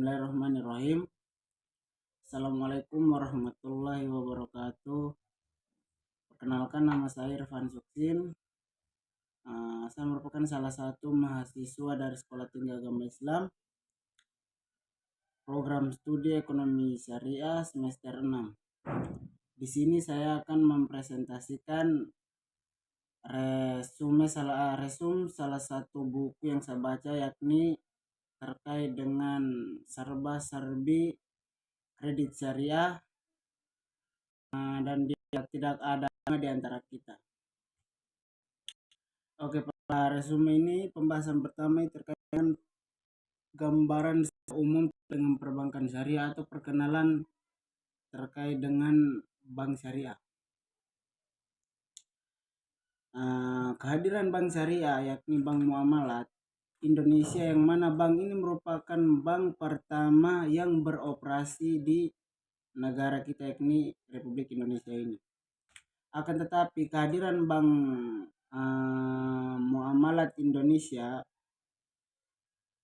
Bismillahirrahmanirrahim. Assalamualaikum warahmatullahi wabarakatuh. Perkenalkan, nama saya Irfan Suksin. Saya merupakan salah satu mahasiswa dari Sekolah Tinggi Agama Islam, program studi ekonomi syariah semester 6. Di sini saya akan mempresentasikan resum salah satu buku yang saya baca, yakni terkait dengan serba-serbi kredit syariah, dan dia tidak ada di antara kita. Oke, pada resume ini pembahasan pertama terkait dengan gambaran umum dengan perbankan syariah atau perkenalan terkait dengan bank syariah. Kehadiran bank syariah yakni bank muamalat Indonesia, yang mana bank ini merupakan bank pertama yang beroperasi di negara kita, yakni Republik Indonesia ini. Akan tetapi kehadiran bank muamalat Indonesia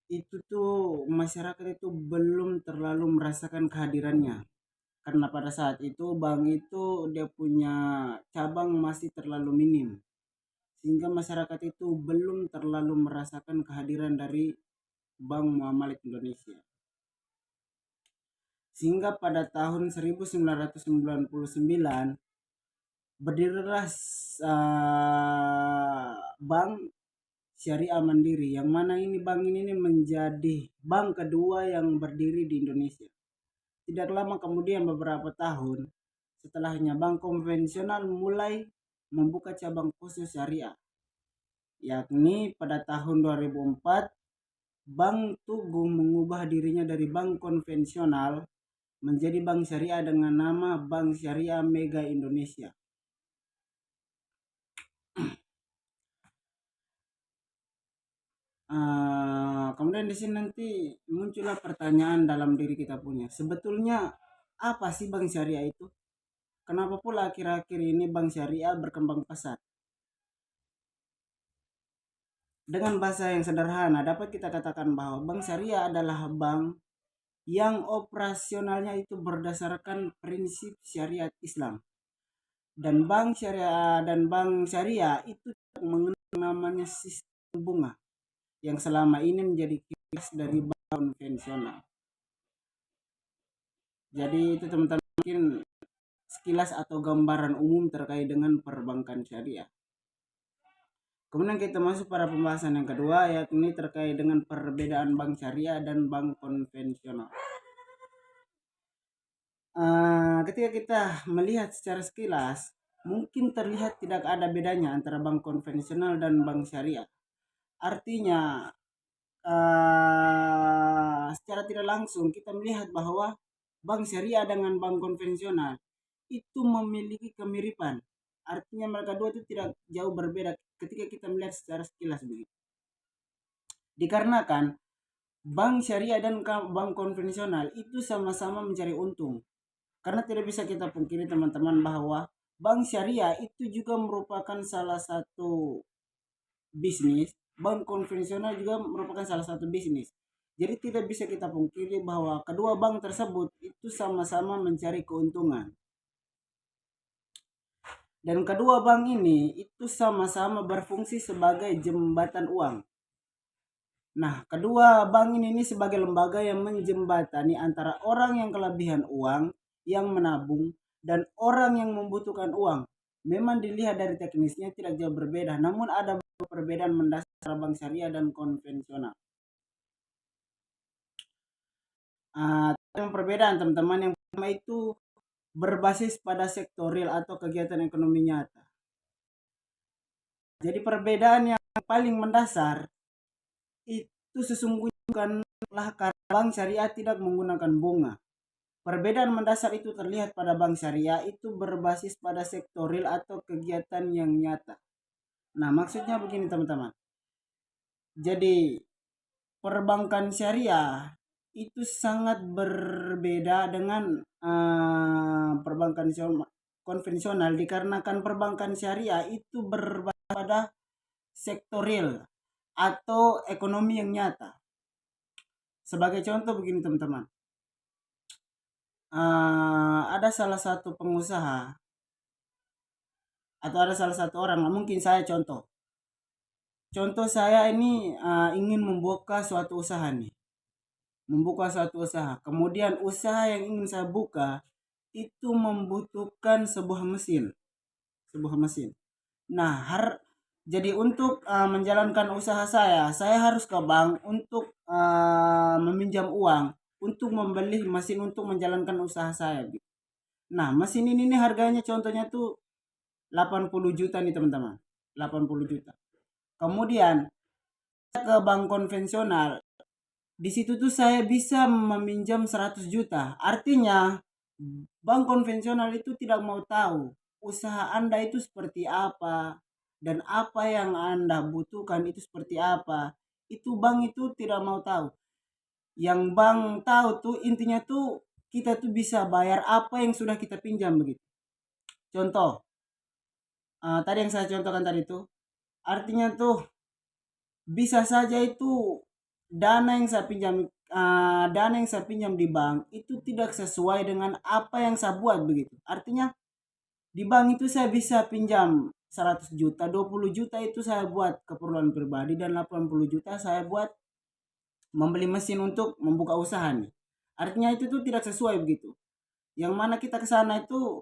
itu tuh masyarakat itu belum terlalu merasakan kehadirannya, karena pada saat itu bank itu dia punya cabang masih terlalu minim, sehingga masyarakat itu belum terlalu merasakan kehadiran dari bank muamalat Indonesia. Sehingga pada tahun 1999 berdirilah Bank Syariah Mandiri, yang mana ini bank ini menjadi bank kedua yang berdiri di Indonesia. Tidak lama kemudian, beberapa tahun setelahnya, bank konvensional mulai membuka cabang khusus syariah, yakni pada tahun 2004 Bank Tugu mengubah dirinya dari bank konvensional menjadi bank syariah dengan nama Bank Syariah Mega Indonesia. Kemudian di sini nanti muncullah pertanyaan dalam diri kita punya, sebetulnya apa sih bank syariah itu? Kenapa pula akhir-akhir ini bank syariah berkembang pesat? Dengan bahasa yang sederhana dapat kita katakan bahwa bank syariah adalah bank yang operasionalnya itu berdasarkan prinsip syariat Islam. Dan bank syariah itu mengenal namanya sistem bunga, yang selama ini menjadi khas dari bank konvensional. Jadi itu teman-teman mungkin sekilas atau gambaran umum terkait dengan perbankan syariah. Kemudian kita masuk pada pembahasan yang kedua, yakni terkait dengan perbedaan bank syariah dan bank konvensional. Ketika kita melihat secara sekilas, mungkin terlihat tidak ada bedanya antara bank konvensional dan bank syariah. Artinya secara tidak langsung kita melihat bahwa bank syariah dengan bank konvensional itu memiliki kemiripan. Artinya mereka dua itu tidak jauh berbeda ketika kita melihat secara sekilas begitu. Dikarenakan bank syariah dan bank konvensional itu sama-sama mencari untung. Karena tidak bisa kita pungkiri teman-teman bahwa bank syariah itu juga merupakan salah satu bisnis, bank konvensional juga merupakan salah satu bisnis. Jadi tidak bisa kita pungkiri bahwa kedua bank tersebut itu sama-sama mencari keuntungan. Dan kedua bank ini itu sama-sama berfungsi sebagai jembatan uang. Nah, kedua bank ini sebagai lembaga yang menjembatani antara orang yang kelebihan uang, yang menabung, dan orang yang membutuhkan uang. Memang dilihat dari teknisnya tidak jauh berbeda, namun ada perbedaan mendasar bank syariah dan konvensional. Perbedaan teman-teman yang pertama itu berbasis pada sektor real atau kegiatan ekonomi nyata. Jadi perbedaan yang paling mendasar itu sesungguhnya bukanlah karena bank syariah tidak menggunakan bunga. Perbedaan mendasar itu terlihat pada bank syariah itu berbasis pada sektor real atau kegiatan yang nyata. Nah, maksudnya begini teman-teman. Jadi perbankan syariah itu sangat berbeda dengan perbankan konvensional, dikarenakan perbankan syariah itu berbasis pada sektor real atau ekonomi yang nyata. Sebagai contoh begini teman-teman, ada salah satu pengusaha atau ada salah satu orang, mungkin saya contoh. Contoh saya ini ingin membuka suatu usaha nih, membuka suatu usaha. Kemudian usaha yang ingin saya buka itu membutuhkan sebuah mesin. Nah, jadi untuk menjalankan usaha saya harus ke bank untuk meminjam uang untuk membeli mesin untuk menjalankan usaha saya. Gitu. Nah, mesin ini nih harganya contohnya tuh 80 juta nih teman-teman. 80 juta. Kemudian ke bank konvensional, di situ tuh saya bisa meminjam 100 juta. Artinya bank konvensional itu tidak mau tahu usaha Anda itu seperti apa dan apa yang Anda butuhkan itu seperti apa. Itu bank itu tidak mau tahu. Yang bank tahu tuh intinya tuh kita tuh bisa bayar apa yang sudah kita pinjam begitu. Contoh, tadi yang saya contohkan tadi tuh, artinya tuh bisa saja itu dana yang saya pinjam dana yang saya pinjam di bank itu tidak sesuai dengan apa yang saya buat begitu. Artinya di bank itu saya bisa pinjam 100 juta, 20 juta itu saya buat keperluan pribadi dan 80 juta saya buat membeli mesin untuk membuka usaha nih. Artinya itu tuh tidak sesuai begitu. Yang mana kita ke sana itu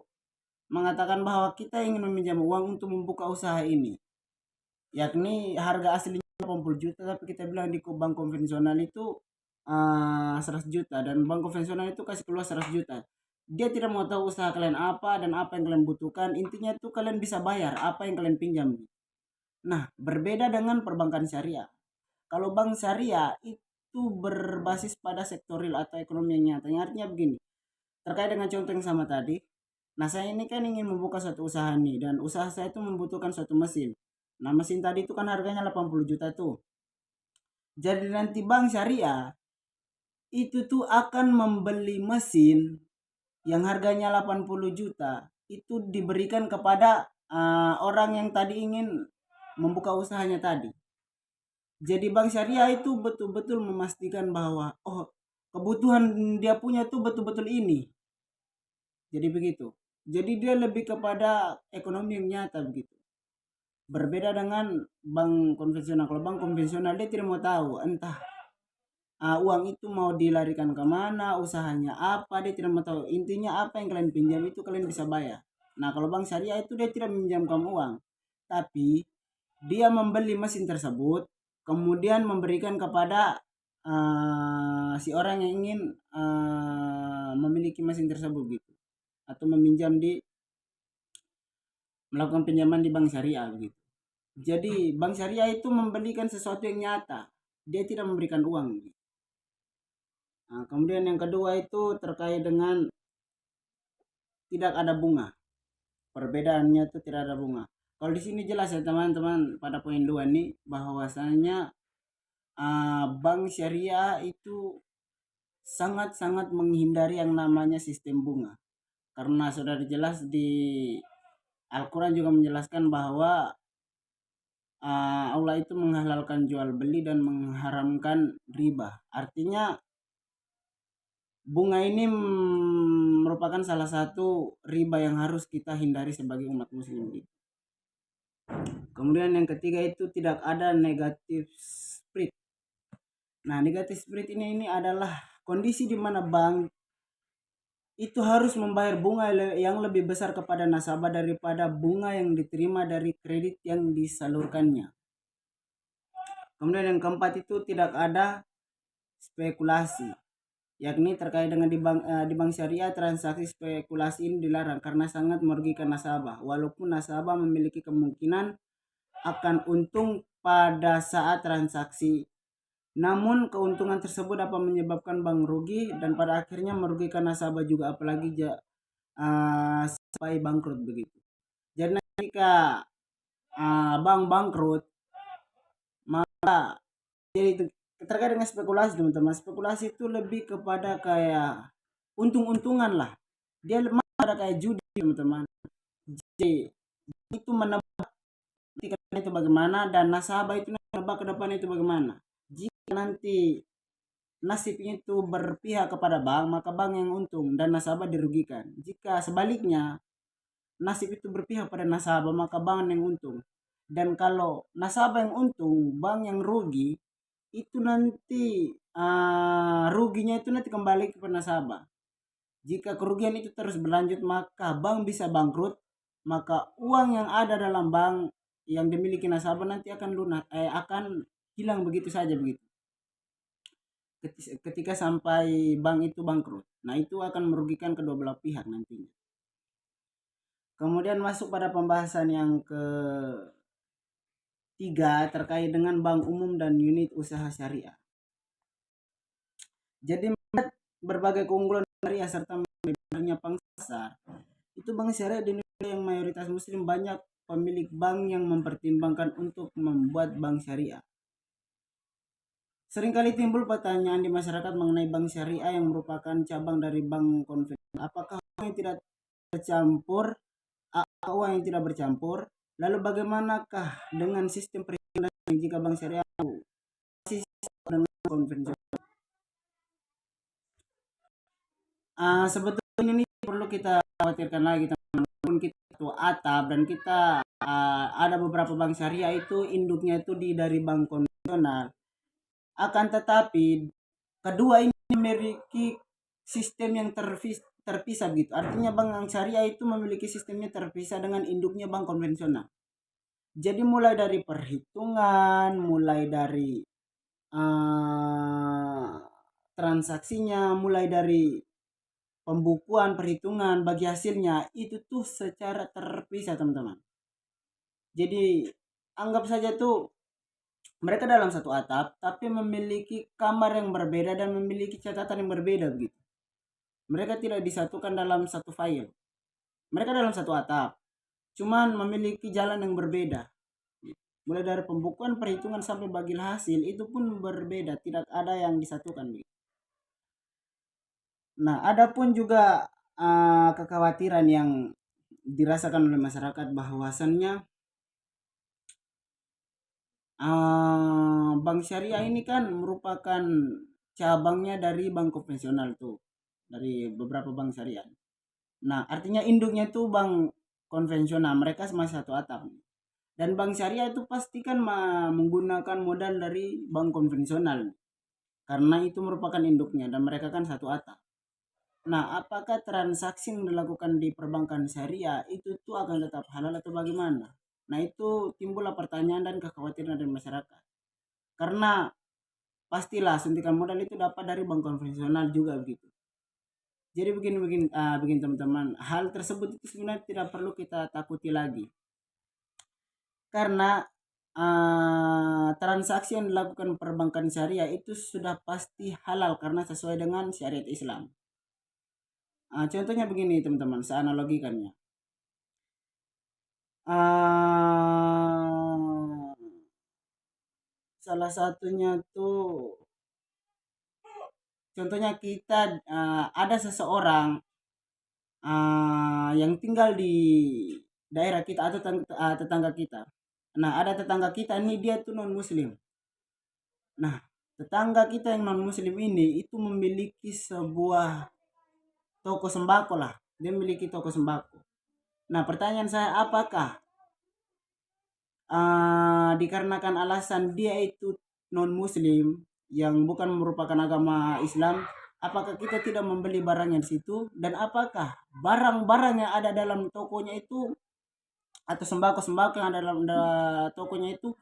mengatakan bahwa kita ingin meminjam uang untuk membuka usaha ini. Yakni harga aslinya 80 juta tapi kita bilang di bank konvensional itu 100 juta dan bank konvensional itu kasih keluar 100 juta. Dia tidak mau tahu usaha kalian apa dan apa yang kalian butuhkan. Intinya itu kalian bisa bayar apa yang kalian pinjam. Nah, berbeda dengan perbankan syariah. Kalau bank syariah itu berbasis pada sektor real atau ekonomi yang nyata. Yang artinya begini, terkait dengan contoh yang sama tadi. Nah, saya ini kan ingin membuka suatu usaha nih dan usaha saya itu membutuhkan suatu mesin. Nah, mesin tadi itu kan harganya 80 juta tuh. Jadi nanti bank syariah itu tuh akan membeli mesin yang harganya 80 juta itu diberikan kepada orang yang tadi ingin membuka usahanya tadi. Jadi bank syariah itu betul-betul memastikan bahwa oh kebutuhan dia punya tuh betul-betul ini. Jadi begitu. Jadi dia lebih kepada ekonomi yang nyata begitu. Berbeda dengan bank konvensional. Kalau bank konvensional dia tidak mau tahu entah uang itu mau dilarikan kemana, usahanya apa, dia tidak mau tahu. Intinya apa yang kalian pinjam itu kalian bisa bayar. Nah kalau bank syariah itu dia tidak meminjamkan uang, tapi dia membeli mesin tersebut, kemudian memberikan kepada si orang yang ingin memiliki mesin tersebut gitu, atau meminjam melakukan pinjaman di bank syariah gitu. Jadi bank syariah itu membelikan sesuatu yang nyata, dia tidak memberikan uang. Gitu. Nah, kemudian yang kedua itu terkait dengan tidak ada bunga. Perbedaannya itu tidak ada bunga. Kalau di sini jelas ya teman-teman pada poin 2 nih bahwasanya bank syariah itu sangat-sangat menghindari yang namanya sistem bunga. Karena sudah dijelas di Al-Quran juga menjelaskan bahwa Allah itu menghalalkan jual beli dan mengharamkan riba. Artinya bunga ini merupakan salah satu riba yang harus kita hindari sebagai umat muslim. Kemudian yang ketiga itu tidak ada negatif spread. Nah, negatif spread ini adalah kondisi di mana bank itu harus membayar bunga yang lebih besar kepada nasabah daripada bunga yang diterima dari kredit yang disalurkannya. Kemudian yang keempat itu tidak ada spekulasi, yakni terkait dengan di bank syariah transaksi spekulasi ini dilarang karena sangat merugikan nasabah walaupun nasabah memiliki kemungkinan akan untung pada saat transaksi, namun keuntungan tersebut dapat menyebabkan bank rugi dan pada akhirnya merugikan nasabah juga apalagi sampai bangkrut begitu. Jadi ketika bank bangkrut maka jadi itu terkait dengan spekulasi teman-teman. Spekulasi itu lebih kepada kayak untung-untungan lah. Dia ada kayak judi teman-teman. Jadi itu menebak itu bagaimana dan nasabah itu menebak ke depan itu bagaimana. Jika nanti nasibnya itu berpihak kepada bank, maka bank yang untung dan nasabah dirugikan. Jika sebaliknya nasib itu berpihak pada nasabah, maka bank yang untung. Dan kalau nasabah yang untung, bank yang rugi, itu nanti ruginya itu nanti kembali kepada nasabah. Jika kerugian itu terus berlanjut, maka bank bisa bangkrut, maka uang yang ada dalam bank yang dimiliki nasabah nanti akan lunas, akan hilang begitu saja begitu. Ketika sampai bank itu bangkrut, nah itu akan merugikan kedua belah pihak nantinya. Kemudian masuk pada pembahasan yang ketiga terkait dengan bank umum dan unit usaha syariah. Jadi berbagai keunggulan syariah serta melebarnya pasar, itu bank syariah di Indonesia yang mayoritas muslim banyak pemilik bank yang mempertimbangkan untuk membuat bank syariah. Seringkali timbul pertanyaan di masyarakat mengenai bank syariah yang merupakan cabang dari bank konvensional. Apakah uang yang tidak bercampur? Apakah uang yang tidak bercampur? Lalu bagaimanakah dengan sistem perhitungan jika bank syariah masih dengan konvensional? Sebetulnya ini perlu kita khawatirkan lagi teman-teman. Kita itu atap dan kita ada beberapa bank syariah itu induknya itu dari bank konvensional. Akan tetapi kedua ini memiliki sistem yang terpisah gitu. Artinya bank syariah itu memiliki sistemnya terpisah dengan induknya bank konvensional. Jadi mulai dari perhitungan, mulai dari transaksinya, mulai dari pembukuan, perhitungan, bagi hasilnya itu tuh secara terpisah teman-teman. Jadi anggap saja tuh mereka dalam satu atap tapi memiliki kamar yang berbeda dan memiliki catatan yang berbeda begitu. Mereka tidak disatukan dalam satu file. Mereka dalam satu atap, cuman memiliki jalan yang berbeda. Mulai dari pembukuan, perhitungan sampai bagi hasil itu pun berbeda, tidak ada yang disatukan. Nah, ada pun juga kekhawatiran yang dirasakan oleh masyarakat bahwasannya bank syariah ini kan merupakan cabangnya dari bank konvensional tuh, dari beberapa bank syariah. Nah, artinya induknya tuh bank konvensional, mereka masih satu atap. Dan bank syariah itu pasti kan menggunakan modal dari bank konvensional karena itu merupakan induknya dan mereka kan satu atap. Nah, apakah transaksi yang dilakukan di perbankan syariah itu tuh akan tetap halal atau bagaimana? Nah, itu timbullah pertanyaan dan kekhawatiran dari masyarakat. Karena pastilah suntikan modal itu dapat dari bank konvensional juga begitu. Jadi begini teman-teman, hal tersebut itu sebenarnya tidak perlu kita takuti lagi. Karena transaksi yang dilakukan perbankan syariah itu sudah pasti halal karena sesuai dengan syariat Islam. Contohnya begini teman-teman, saya analogikannya. Salah satunya tuh, contohnya kita ada seseorang yang tinggal di daerah kita atau tetangga kita. Nah, ada tetangga kita ini dia tuh non muslim. Nah, tetangga kita yang non muslim ini itu memiliki sebuah toko sembako lah. Dia memiliki toko sembako. Nah, pertanyaan saya, apakah dikarenakan alasan dia itu non muslim yang bukan merupakan agama Islam, apakah kita tidak membeli barangnya di situ, dan apakah barang-barang yang ada dalam tokonya itu atau sembako-sembako yang ada dalam tokonya itu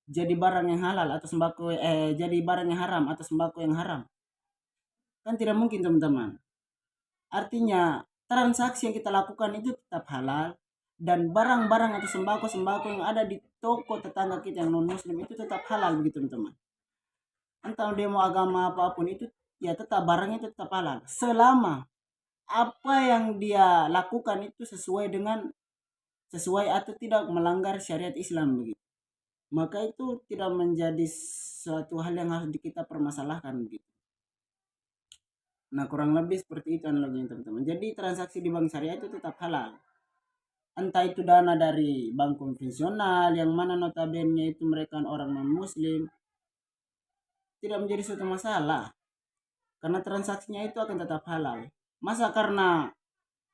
jadi barang yang halal atau sembako jadi barang yang haram atau sembako yang haram? Kan tidak mungkin teman-teman. Artinya transaksi yang kita lakukan itu tetap halal dan barang-barang atau sembako-sembako yang ada di toko tetangga kita yang non muslim itu tetap halal begitu teman-teman. Entah dia mau agama apapun itu ya tetap barangnya tetap halal selama apa yang dia lakukan itu sesuai atau tidak melanggar syariat Islam begitu. Maka itu tidak menjadi suatu hal yang harus kita permasalahkan begitu. Nah, kurang lebih seperti itu analoginya teman-teman. Jadi transaksi di bank syariah itu tetap halal. Entah itu dana dari bank konvensional yang mana notabene itu mereka orang non muslim, tidak menjadi suatu masalah. karena transaksinya itu akan tetap halal. Masa karena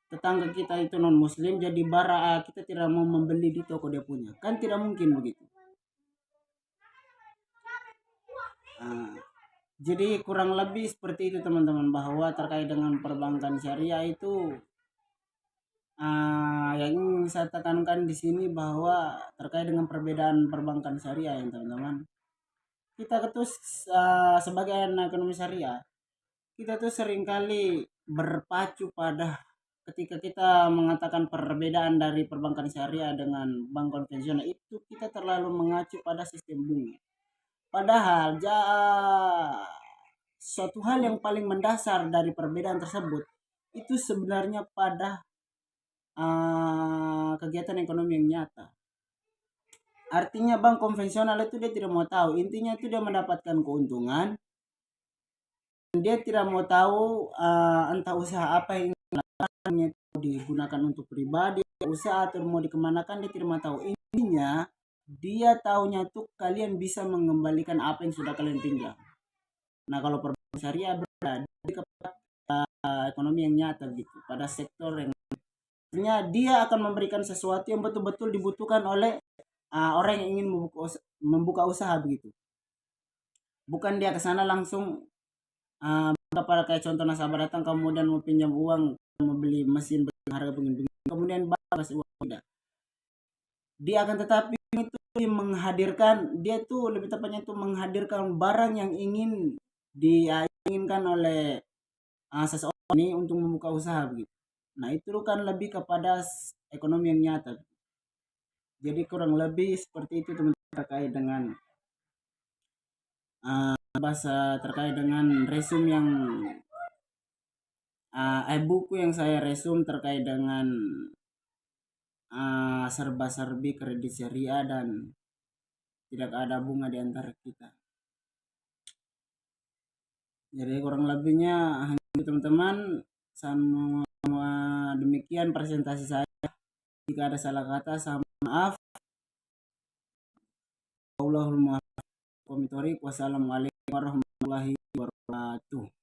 tetangga kita itu non muslim jadi bara kita tidak mau membeli di toko dia punya, kan tidak mungkin begitu. Ah, jadi kurang lebih seperti itu teman-teman, bahwa terkait dengan perbankan syariah itu yang ingin saya tekankan di sini bahwa terkait dengan perbedaan perbankan syariah yang teman-teman, kita tuh sebagai anak ekonomi syariah, kita tuh seringkali berpacu pada ketika kita mengatakan perbedaan dari perbankan syariah dengan bank konvensional itu kita terlalu mengacu pada sistem bunga. Padahal suatu hal yang paling mendasar dari perbedaan tersebut itu sebenarnya pada kegiatan ekonomi yang nyata. Artinya bank konvensional itu dia tidak mau tahu, intinya itu dia mendapatkan keuntungan. Dia tidak mau tahu entah usaha apa yang digunakan untuk pribadi, usaha atau mau dikemanakan, dia tidak mau tahu. Intinya dia taunya tuh kalian bisa mengembalikan apa yang sudah kalian pinjam. Nah kalau perbankan syariah berada di ekonomi yang nyata gitu, pada sektor yang artinya dia akan memberikan sesuatu yang betul-betul dibutuhkan oleh orang yang ingin membuka usaha begitu. Bukan dia ke sana langsung pada kayak contoh nasabah datang kemudian mau pinjam uang, mau beli mesin harga begini, kemudian kasih uang, tidak. Dia akan tetapi itu menghadirkan, dia tuh lebih tepatnya itu menghadirkan barang yang ingin diinginkan oleh seseorang ini untuk membuka usaha begitu. Nah itu kan lebih kepada ekonomi yang nyata. Jadi kurang lebih seperti itu teman-teman, terkait dengan bahasa terkait dengan resume yang buku yang saya resume terkait dengan serba-serbi kredit syariah dan tidak ada bunga di antara kita. Jadi kurang lebihnya hanya teman-teman, sama demikian presentasi saya. Jika ada salah kata saya maaf. Allahumma wassalamualaikum warahmatullahi wabarakatuh.